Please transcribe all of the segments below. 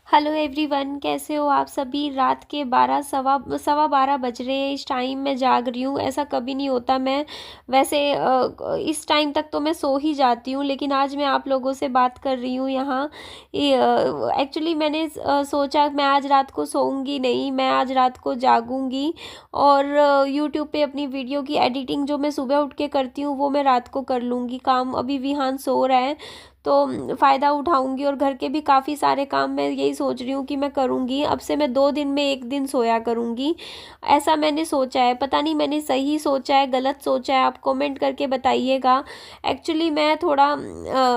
Hello everyone, कैसे हो आप सभी। रात के 12 सवा सवा 12 बज रहे हैं। इस टाइम मैं जाग रही हूँ, ऐसा कभी नहीं होता। मैं वैसे इस टाइम तक तो मैं सो ही जाती हूँ, लेकिन आज मैं आप लोगों से बात कर रही हूँ यहाँ। एक्चुअली मैंने सोचा मैं आज रात को सोऊंगी नहीं, मैं आज रात को जागूंगी और यूट्यूब पे अपनी वीडियो की एडिटिंग जो मैं सुबह उठ के करती हूँ वो मैं रात को कर लूँगी। काम अभी विहान सो रहा है तो फ़ायदा उठाऊंगी, और घर के भी काफ़ी सारे काम मैं यही सोच रही हूँ कि मैं करूँगी। अब से मैं 2 दिन में 1 दिन सोया करूँगी, ऐसा मैंने सोचा है। पता नहीं मैंने सही सोचा है गलत सोचा है, आप कमेंट करके बताइएगा। एक्चुअली मैं थोड़ा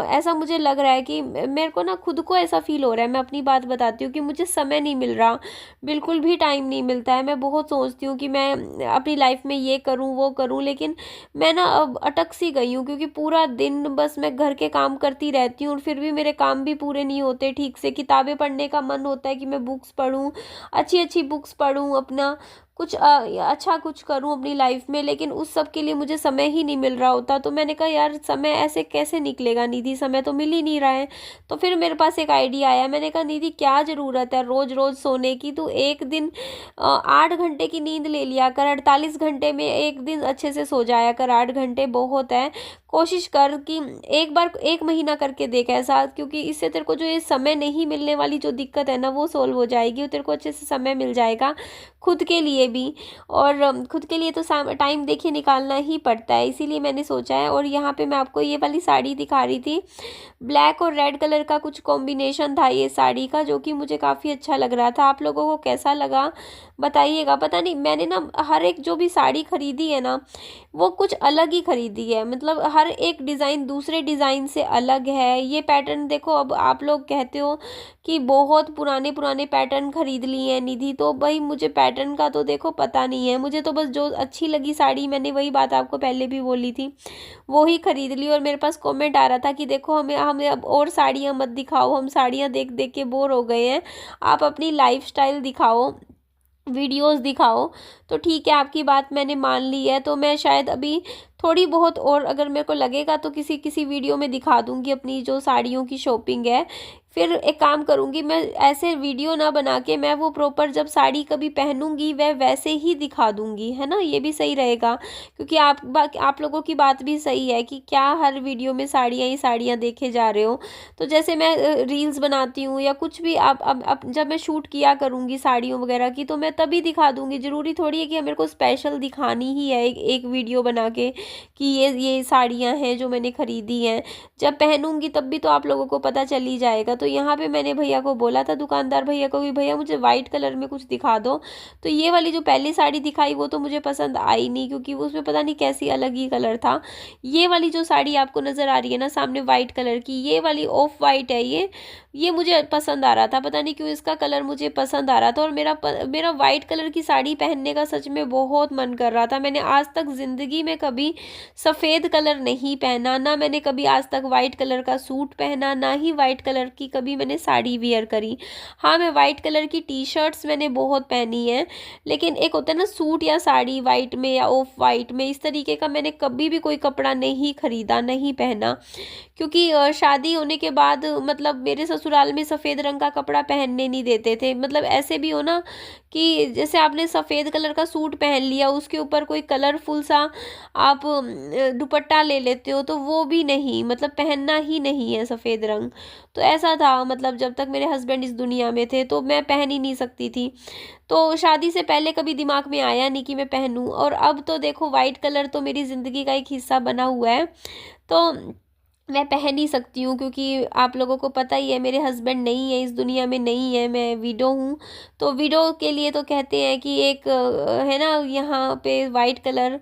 ऐसा मुझे लग रहा है कि मेरे को ना खुद को ऐसा फील हो रहा है। मैं अपनी बात बताती हूँ कि मुझे समय नहीं मिल रहा, बिल्कुल भी टाइम नहीं मिलता है। मैं बहुत सोचती हूँ कि मैं अपनी लाइफ में ये करूँ वो करूँ, लेकिन मैं ना अब अटक सी गई हूँ, क्योंकि पूरा दिन बस मैं घर के काम करती रहती हूँ और फिर भी मेरे काम भी पूरे नहीं होते ठीक से। किताबें पढ़ने का मन होता है कि मैं बुक्स पढूं, अच्छी अच्छी बुक्स पढूं, अपना कुछ अच्छा कुछ करूं अपनी लाइफ में, लेकिन उस सब के लिए मुझे समय ही नहीं मिल रहा होता। तो मैंने कहा यार समय ऐसे कैसे निकलेगा निधि, समय तो मिल ही नहीं रहा है। तो फिर मेरे पास एक आइडिया आया। मैंने कहा निधि क्या ज़रूरत है रोज़ रोज़ सोने की, तू एक दिन 8 घंटे की नींद ले लिया कर। 48 घंटे में एक दिन अच्छे से सो जाया कर, 8 घंटे बहुत है। कोशिश कर कि एक बार 1 महीना करके देख ऐसा, क्योंकि इससे तेरे को जो ये समय नहीं मिलने वाली जो दिक्कत है ना वो सोल्व हो जाएगी, और तेरे को अच्छे से समय मिल जाएगा खुद के लिए भी। और खुद के लिए तो टाइम देखिए निकालना ही पड़ता है, इसीलिए मैंने सोचा है। और यहाँ पे मैं आपको ये वाली साड़ी दिखा रही थी, ब्लैक और रेड कलर का कुछ कॉम्बिनेशन था ये साड़ी का, जो कि मुझे काफ़ी अच्छा लग रहा था। आप लोगों को कैसा लगा बताइएगा। पता नहीं मैंने ना हर एक जो भी साड़ी खरीदी है ना वो कुछ अलग ही खरीदी है, मतलब हर एक डिज़ाइन दूसरे डिज़ाइन से अलग है। ये पैटर्न देखो, अब आप लोग कहते हो कि बहुत पुराने पुराने पैटर्न खरीद लिए हैं निधि, तो भाई मुझे पैटर्न का तो देखो पता नहीं है। मुझे तो बस जो अच्छी लगी साड़ी, मैंने वही बात आपको पहले भी बोली थी, वो ही खरीद ली। और मेरे पास कमेंट आ रहा था कि देखो हमें हमें अब और साड़ियाँ मत दिखाओ, हम साड़ियाँ देख देख के बोर हो गए हैं, आप अपनी लाइफस्टाइल दिखाओ, वीडियोस दिखाओ। तो ठीक है, आपकी बात मैंने मान ली है। तो मैं शायद अभी थोड़ी बहुत और अगर मेरे को लगेगा तो किसी किसी वीडियो में दिखा दूंगी अपनी जो साड़ियों की शॉपिंग है। फिर एक काम करूंगी, मैं ऐसे वीडियो ना बना के मैं वो प्रॉपर जब साड़ी कभी पहनूंगी वह वैसे ही दिखा दूंगी, है ना, ये भी सही रहेगा। क्योंकि आप लोगों की बात भी सही है कि क्या हर वीडियो में साड़ियाँ ही साड़ियाँ देखे जा रहे हो। तो जैसे मैं रील्स बनाती हूँ या कुछ भी, अब जब मैं शूट किया करूँगी साड़ियों वगैरह की तो मैं तभी दिखा दूँगी। ज़रूरी थोड़ी है कि मेरे को स्पेशल दिखानी ही है एक वीडियो बना के कि ये साड़ियाँ हैं जो मैंने ख़रीदी हैं। जब पहनूंगी तब भी तो आप लोगों को पता चल ही जाएगा। तो यहाँ पे मैंने भैया को बोला था, दुकानदार भैया को, भी भैया मुझे वाइट कलर में कुछ दिखा दो। तो ये वाली जो पहली साड़ी दिखाई वो तो मुझे पसंद आई नहीं, क्योंकि उसमें पता नहीं कैसी अलग ही कलर था। ये वाली जो साड़ी आपको नज़र आ रही है ना सामने वाइट कलर की, ये वाली ऑफ वाइट है। ये मुझे पसंद आ रहा था, पता नहीं क्यों इसका कलर मुझे पसंद आ रहा था। और मेरा वाइट कलर की साड़ी पहनने का सच में बहुत मन कर रहा था। मैंने आज तक ज़िंदगी में कभी सफ़ेद कलर नहीं पहना, ना मैंने कभी आज तक वाइट कलर का सूट पहना, ना ही वाइट कलर की कभी मैंने साड़ी वियर करी। हाँ, मैं वाइट कलर की टी शर्ट्स मैंने बहुत पहनी है, लेकिन एक होता है ना सूट या साड़ी वाइट में या ऑफ वाइट में, इस तरीके का मैंने कभी भी कोई कपड़ा नहीं खरीदा, नहीं पहना। क्योंकि शादी होने के बाद मतलब मेरे ससुराल में सफ़ेद रंग का कपड़ा पहनने नहीं देते थे। मतलब ऐसे भी हो ना कि जैसे आपने सफ़ेद कलर का सूट पहन लिया, उसके ऊपर कोई कलरफुल सा आप दुपट्टा ले लेते हो, तो वो भी नहीं, मतलब पहनना ही नहीं है सफ़ेद रंग। तो ऐसा था, मतलब जब तक मेरे हस्बैंड इस दुनिया में थे तो मैं पहन ही नहीं सकती थी। तो शादी से पहले कभी दिमाग में आया नहीं कि मैं पहनूं, और अब तो देखो वाइट कलर तो मेरी ज़िंदगी का एक हिस्सा बना हुआ है। तो मैं पहन ही सकती हूँ, क्योंकि आप लोगों को पता ही है मेरे हस्बैंड नहीं है, इस दुनिया में नहीं है, मैं विडो हूँ। तो विडो के लिए तो कहते हैं कि एक है ना, यहाँ पे वाइट कलर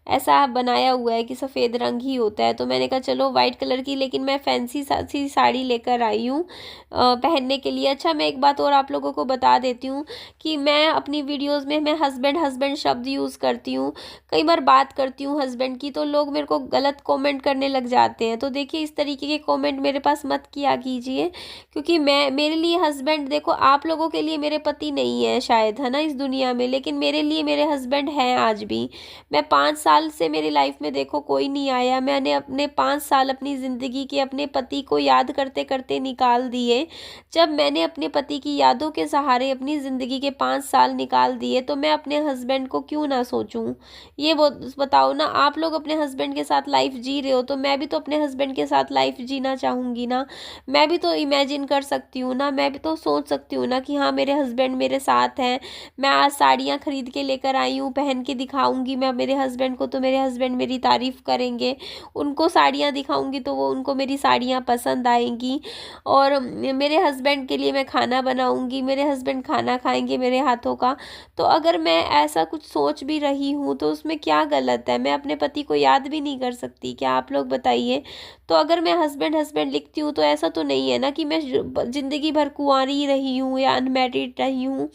ऐसा बनाया हुआ है कि सफ़ेद रंग ही होता है। तो मैंने कहा चलो वाइट कलर की, लेकिन मैं फैंसी सी साड़ी लेकर आई हूँ पहनने के लिए। अच्छा, मैं एक बात और आप लोगों को बता देती हूँ कि मैं अपनी वीडियोज़ में मैं हस्बैंड हस्बैंड शब्द यूज़ करती हूँ। कई बार बात करती हूँ हस्बैंड की तो लोग मेरे को गलत कमेंट करने लग जाते हैं। तो देखिए इस तरीके के कमेंट मेरे पास मत किया कीजिए, क्योंकि मैं मेरे लिए हस्बैंड, देखो आप लोगों के लिए मेरे पति नहीं है शायद, है ना, इस दुनिया में, लेकिन मेरे लिए मेरे हस्बैंड हैं आज भी। मैं 5 साल साल से मेरी लाइफ में देखो कोई नहीं आया। मैंने अपने 5 साल अपनी ज़िंदगी के अपने पति को याद करते करते निकाल दिए। जब मैंने अपने पति की यादों के सहारे अपनी ज़िंदगी के 5 साल निकाल दिए, तो मैं अपने हस्बैंड को क्यों ना सोचूं। ये बताओ ना, आप लोग अपने हस्बैंड के साथ लाइफ जी रहे हो, तो मैं भी तो अपने हस्बैंड के साथ लाइफ जीना चाहूँगी ना। मैं भी तो इमेजिन कर सकती हूँ ना, मैं भी तो सोच सकती हूँ ना कि हाँ, मेरे हस्बैंड मेरे साथ हैं। मैं आज साड़ियाँ खरीद के लेकर आई हूँ, पहन के दिखाऊंगी मैं मेरे हस्बैंड को, तो मेरे हस्बैंड मेरी तारीफ़ करेंगे। उनको साड़ियाँ दिखाऊंगी तो वो उनको मेरी साड़ियाँ पसंद आएंगी। और मेरे हस्बैंड के लिए मैं खाना बनाऊंगी, मेरे हस्बैंड खाना खाएंगे मेरे हाथों का। तो अगर मैं ऐसा कुछ सोच भी रही हूँ तो उसमें क्या गलत है। मैं अपने पति को याद भी नहीं कर सकती क्या, आप लोग बताइए। तो अगर मैं हस्बैंड हस्बैंड लिखती हूँ तो ऐसा तो नहीं है ना कि मैं ज़िंदगी भर कुंवारी रही हूँ या अनमैरिड रही हूँ।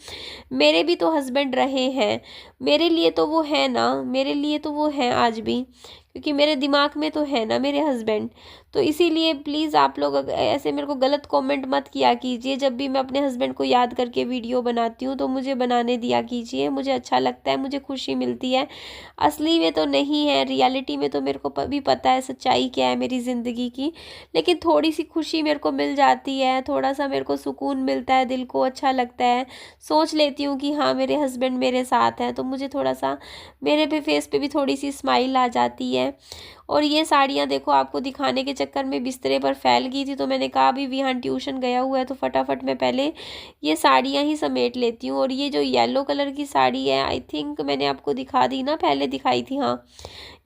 मेरे भी तो हस्बैंड रहे हैं, मेरे लिए तो वो है ना, मेरे लिए तो वो है आज भी, क्योंकि मेरे दिमाग में तो है ना मेरे हस्बैंड। तो इसीलिए प्लीज़ आप लोग ऐसे मेरे को गलत कमेंट मत किया कीजिए। जब भी मैं अपने हस्बैंड को याद करके वीडियो बनाती हूँ तो मुझे बनाने दिया कीजिए, मुझे अच्छा लगता है, मुझे खुशी मिलती है। असली में तो नहीं है, रियलिटी में तो मेरे को भी पता है सच्चाई क्या है मेरी ज़िंदगी की, लेकिन थोड़ी सी खुशी मेरे को मिल जाती है, थोड़ा सा मेरे को सुकून मिलता है, दिल को अच्छा लगता है। सोच लेती हूँ कि हाँ, मेरे हस्बैंड मेरे साथ हैं, तो मुझे थोड़ा सा मेरे पे फेस पे भी थोड़ी सी स्माइल आ जाती है। और ये साड़ियाँ देखो, आपको दिखाने के चक्कर में बिस्तरे पर फैल गई थी, तो मैंने कहा अभी विहान ट्यूशन गया हुआ है तो फटाफट मैं पहले ये साड़ियाँ ही समेट लेती हूँ। और ये जो येलो कलर की साड़ी है, आई थिंक मैंने आपको दिखा दी ना, पहले दिखाई थी हाँ,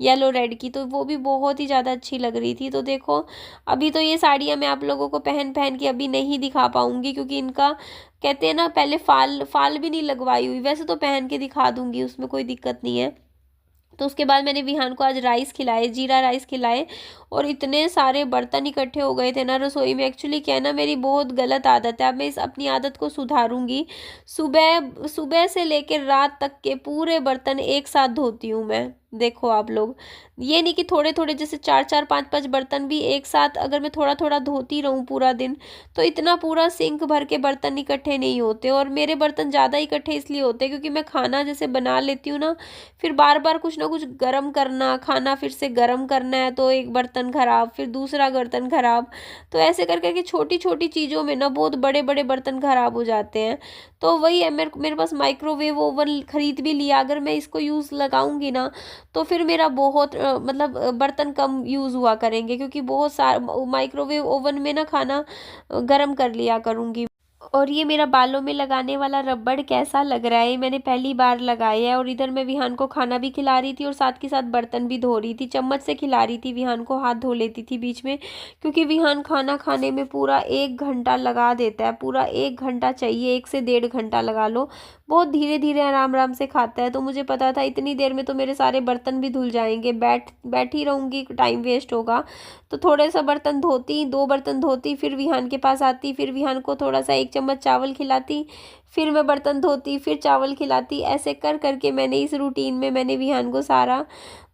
येलो रेड की, तो वो भी बहुत ही ज़्यादा अच्छी लग रही थी। तो देखो, अभी तो ये साड़ियाँ मैं आप लोगों को पहन पहन के अभी नहीं दिखा पाऊँगी, क्योंकि इनका कहते हैं ना, पहले फाल फाल भी नहीं लगवाई हुई। वैसे तो पहन के दिखा दूँगी, उसमें कोई दिक्कत नहीं है। तो उसके बाद मैंने विहान को आज राइस खिलाए, जीरा राइस खिलाए। और इतने सारे बर्तन इकट्ठे हो गए थे ना रसोई में। एक्चुअली क्या है ना, मेरी बहुत गलत आदत है, अब मैं इस अपनी आदत को सुधारूंगी। सुबह सुबह से लेकर रात तक के पूरे बर्तन एक साथ धोती हूँ मैं। देखो आप लोग, ये नहीं कि थोड़े थोड़े, जैसे चार चार पांच पांच बर्तन भी एक साथ अगर मैं थोड़ा थोड़ा धोती रहूं पूरा दिन, तो इतना पूरा सिंक भर के बर्तन इकट्ठे नहीं होते। और मेरे बर्तन ज़्यादा इकट्ठे इसलिए होते हैं क्योंकि मैं खाना जैसे बना लेती हूँ ना, फिर बार बार कुछ ना कुछ गर्म करना, खाना फिर से गर्म करना है, तो एक बर्तन खराब, फिर दूसरा बर्तन खराब। तो ऐसे कर करके छोटी छोटी चीज़ों में ना बहुत बड़े बड़े बर्तन खराब हो जाते हैं। तो वही है, मेरे पास माइक्रोवेव ओवन खरीद भी लिया। अगर मैं इसको यूज़ लगाऊंगी ना, तो फिर मेरा बहुत मतलब बर्तन कम यूज़ हुआ करेंगे, क्योंकि बहुत सारा माइक्रोवेव ओवन में ना खाना गर्म कर लिया करूँगी। और ये मेरा बालों में लगाने वाला रबड़ कैसा लग रहा है, मैंने पहली बार लगाया है। और इधर मैं विहान को खाना भी खिला रही थी और साथ के साथ बर्तन भी धो रही थी। चम्मच से खिला रही थी विहान को, हाथ धो लेती थी बीच में, क्योंकि विहान खाना खाने में पूरा 1 घंटा लगा देता है। पूरा 1 घंटा चाहिए, 1 से 1.5 घंटा लगा लो। बहुत धीरे धीरे आराम आराम से खाता है। तो मुझे पता था इतनी देर में तो मेरे सारे बर्तन भी धुल जाएंगे, बैठी रहूँगी, टाइम वेस्ट होगा। तो थोड़े सा बर्तन धोती, 2 बर्तन धोती, फिर विहान के पास आती, फिर विहान को थोड़ा सा 1 चम्मच चावल खिलाती, फिर मैं बर्तन धोती, फिर चावल खिलाती। ऐसे कर करके मैंने इस रूटीन में मैंने विहान को सारा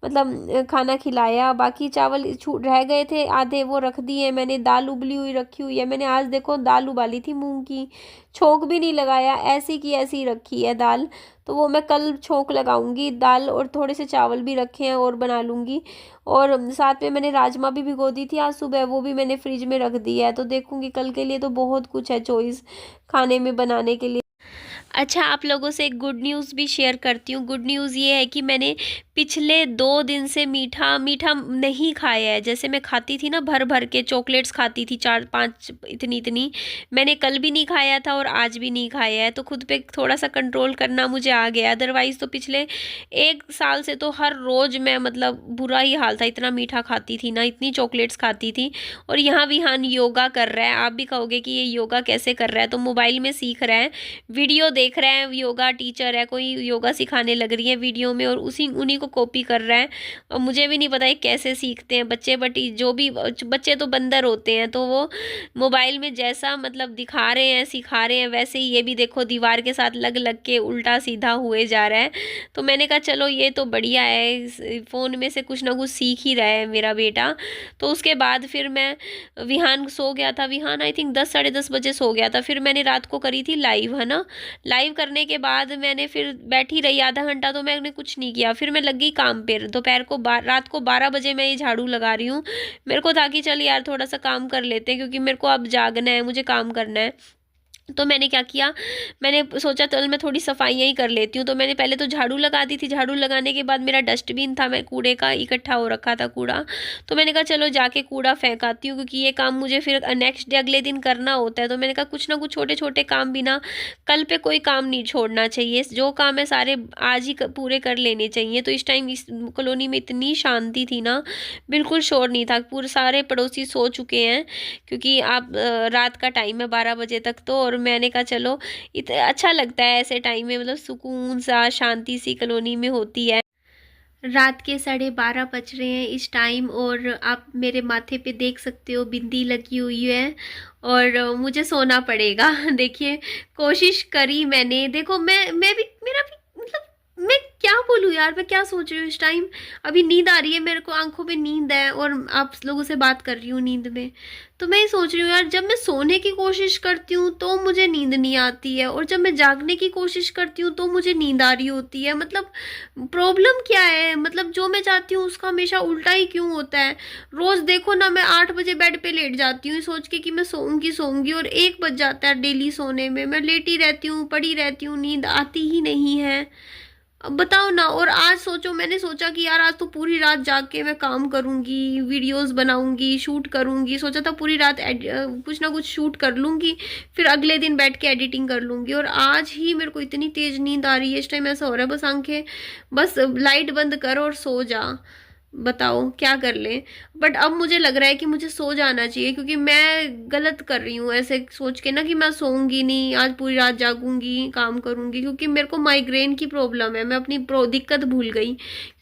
मतलब खाना खिलाया। बाकी चावल छूट रह गए थे आधे, वो रख दिए मैंने। दाल उबली हुई रखी हुई है मैंने, आज देखो दाल उबाली थी मूंग की, छोंक भी नहीं लगाया, ऐसी की ऐसी रखी है दाल। तो वो मैं कल छोंक लगाऊंगी दाल, और थोड़े से चावल भी रखे हैं और बना लूँगी। और साथ में मैंने राजमा भी भिगो दी थी आज सुबह, वो भी मैंने फ्रिज में रख दिया है। तो देखूंगी कल के लिए तो बहुत कुछ है चॉइस खाने में बनाने के लिए। अच्छा, आप लोगों से एक गुड न्यूज़ भी शेयर करती हूँ। गुड न्यूज़ ये है कि मैंने पिछले 2 दिन से मीठा मीठा नहीं खाया है। जैसे मैं खाती थी ना, भर भर के चॉकलेट्स खाती थी 4-5, इतनी इतनी, मैंने कल भी नहीं खाया था और आज भी नहीं खाया है। तो खुद पे थोड़ा सा कंट्रोल करना मुझे आ गया। अदरवाइज़ तो पिछले 1 साल से तो हर रोज़ मैं मतलब बुरा ही हाल था, इतना मीठा खाती थी ना, इतनी चॉकलेट्स खाती थी। और यहाँ विहान योगा कर रहा है। आप भी कहोगे कि ये योगा कैसे कर रहा है, तो मोबाइल में सीख रहा है, वीडियो देख रहा है, योगा टीचर है कोई योगा सिखाने लग रही है वीडियो में, और उन्हीं को कॉपी कर रहा है। और मुझे भी नहीं पता है कैसे सीखते हैं बच्चे, बट जो भी बच्चे तो बंदर होते हैं, तो वो मोबाइल में जैसा मतलब दिखा रहे हैं सिखा रहे हैं, वैसे ही ये भी देखो दीवार के साथ लग लग के उल्टा सीधा हुए जा रहा है। तो मैंने कहा चलो ये तो बढ़िया है, फ़ोन में से कुछ ना कुछ सीख ही रहा है मेरा बेटा। तो उसके बाद फिर मैं, विहान सो गया था, विहान आई थिंक 10-10:30 बजे सो गया था। फिर मैंने रात को करी थी लाइव, है ना। लाइव करने के बाद मैंने फिर बैठी रही आधा घंटा, तो मैंने कुछ नहीं किया। फिर मैं लग गई काम पे। दोपहर को रात को 12 बजे मैं ये झाड़ू लगा रही हूँ। मेरे को था कि चल यार थोड़ा सा काम कर लेते हैं, क्योंकि मेरे को अब जागना है, मुझे काम करना है। तो मैंने क्या किया, मैंने सोचा चल मैं थोड़ी सफाइयाँ ही कर लेती हूँ। तो मैंने पहले तो झाड़ू लगा दी थी, झाड़ू लगाने के बाद मेरा डस्टबिन था, मैं कूड़े का इकट्ठा हो रखा था कूड़ा, तो मैंने कहा चलो जाके कूड़ा फेंक आती हूँ, क्योंकि ये काम मुझे फिर नेक्स्ट डे अगले दिन करना होता है। तो मैंने कहा कुछ ना कुछ छोटे छोटे काम भी ना, कल पे कोई काम नहीं छोड़ना चाहिए, जो काम है सारे आज ही पूरे कर लेने चाहिए। तो इस टाइम इस कॉलोनी में इतनी शांति थी ना, बिल्कुल शोर नहीं था, पूरे सारे पड़ोसी सो चुके हैं, क्योंकि आप रात का टाइम है 12 बजे तक तो। और मैंने कहा चलो अच्छा लगता है ऐसे टाइम में, मतलब सुकून सा शांति सी कॉलोनी में होती है। रात के 12:30 बज रहे हैं इस टाइम, और आप मेरे माथे पे देख सकते हो बिंदी लगी हुई है, और मुझे सोना पड़ेगा। देखिए कोशिश करी मैंने, देखो मैं भी, मेरा भी मतलब, मैं क्या बोलूँ यार, मैं क्या सोच रही हूँ इस टाइम। अभी नींद आ रही है मेरे को, आंखों पे नींद है, और आप लोगों से बात कर रही हूँ नींद में। तो मैं ये सोच रही हूँ यार, जब मैं सोने की कोशिश करती हूँ तो मुझे नींद नहीं आती है, और जब मैं जागने की कोशिश करती हूँ तो मुझे नींद आ रही होती है। मतलब प्रॉब्लम क्या है, मतलब जो मैं चाहती हूँ उसका हमेशा उल्टा ही क्यों होता है। रोज देखो ना, मैं 8 बजे बेड पे लेट जाती हूँ सोच के कि मैं सोऊंगी सोऊंगी, और 1 बज जाता है डेली सोने में। मैं लेटी रहती हूँ, पड़ी रहती हूँ, नींद आती ही नहीं है। अब बताओ ना। और आज सोचो, मैंने सोचा कि यार आज तो पूरी रात जाग के मैं काम करूंगी, वीडियोस बनाऊंगी, शूट करूंगी, सोचा था पूरी रात कुछ ना कुछ शूट कर लूंगी, फिर अगले दिन बैठ के एडिटिंग कर लूंगी। और आज ही मेरे को इतनी तेज नींद आ रही है, इस टाइम ऐसा हो रहा है बस आंखें, बस लाइट बंद कर और सो जा। बताओ क्या कर लें। बट अब मुझे लग रहा है कि मुझे सो जाना चाहिए, क्योंकि मैं गलत कर रही हूँ ऐसे सोच के ना कि मैं सोऊंगी नहीं, आज पूरी रात जागूंगी, काम करूंगी, क्योंकि मेरे को माइग्रेन की प्रॉब्लम है। मैं अपनी दिक्कत भूल गई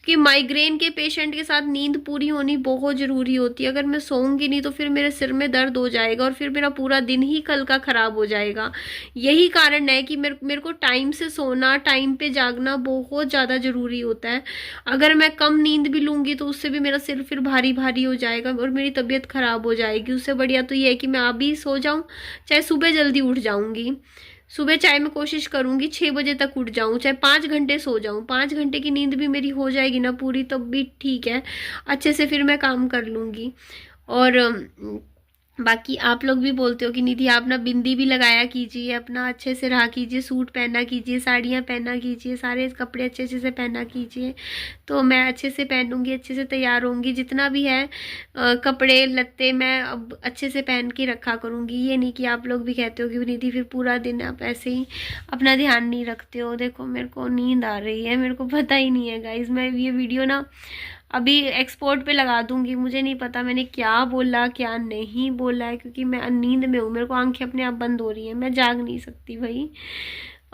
कि माइग्रेन के पेशेंट के साथ नींद पूरी होनी बहुत ज़रूरी होती है। अगर मैं सोऊंगी नहीं तो फिर मेरे सिर में दर्द हो जाएगा, और फिर मेरा पूरा दिन ही कल का ख़राब हो जाएगा। यही कारण है कि मेरे को टाइम से सोना, टाइम पे जागना बहुत ज़्यादा ज़रूरी होता है। अगर मैं कम नींद भी लूँगी तो उससे भी मेरा सिर फिर भारी भारी हो जाएगा, और मेरी तबीयत ख़राब हो जाएगी। उससे बढ़िया तो ये है कि मैं अभी सो जाऊँ, चाहे सुबह जल्दी उठ जाऊँगी। सुबह चाहे मैं कोशिश करूंगी 6 बजे तक उठ जाऊं, चाहे 5 घंटे सो जाऊं, 5 घंटे की नींद भी मेरी हो जाएगी ना पूरी, तब भी ठीक है, अच्छे से फिर मैं काम कर लूंगी। और बाकी आप लोग भी बोलते हो कि निधि आप ना बिंदी भी लगाया कीजिए, अपना अच्छे से रहा कीजिए, सूट पहना कीजिए, साड़ियाँ पहना कीजिए, सारे कपड़े अच्छे अच्छे से पहना कीजिए। तो मैं अच्छे से पहनूंगी, अच्छे से तैयार होंगी, जितना भी है कपड़े लत्ते मैं अब अच्छे से पहन के रखा करूँगी। ये नहीं कि आप लोग भी कहते हो कि निधि फिर पूरा दिन आप ऐसे ही अपना ध्यान नहीं रखते हो। देखो मेरे को नींद आ रही है, मेरे को पता ही नहीं है गाइज। मैं ये वीडियो ना अभी एक्सपोर्ट पे लगा दूंगी, मुझे नहीं पता मैंने क्या बोला क्या नहीं बोला है, क्योंकि मैं नींद में हूँ, मेरे को आंखें अपने आप बंद हो रही हैं, मैं जाग नहीं सकती भाई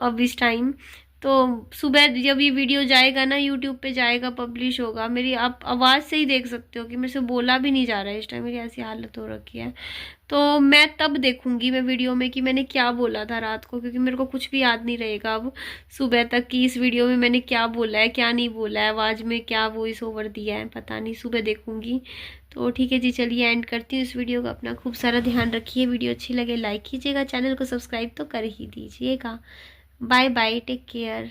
अब इस टाइम। तो सुबह जब ये वीडियो जाएगा ना, यूट्यूब पे जाएगा, पब्लिश होगा, मेरी आप आवाज़ से ही देख सकते हो कि मेरे से बोला भी नहीं जा रहा है इस टाइम, मेरी ऐसी हालत हो रखी है। तो मैं तब देखूंगी मैं वीडियो में कि मैंने क्या बोला था रात को, क्योंकि मेरे को कुछ भी याद नहीं रहेगा अब सुबह तक कि इस वीडियो में मैंने क्या बोला है क्या नहीं बोला है, आवाज़ में क्या वॉइस ओवर दिया है, पता नहीं, सुबह देखूंगी। तो ठीक है जी, चलिए एंड करती हूँ इस वीडियो का। अपना खूब सारा ध्यान रखिए, वीडियो अच्छी लगे लाइक कीजिएगा, चैनल को सब्सक्राइब तो कर ही दीजिएगा। Bye bye, take care.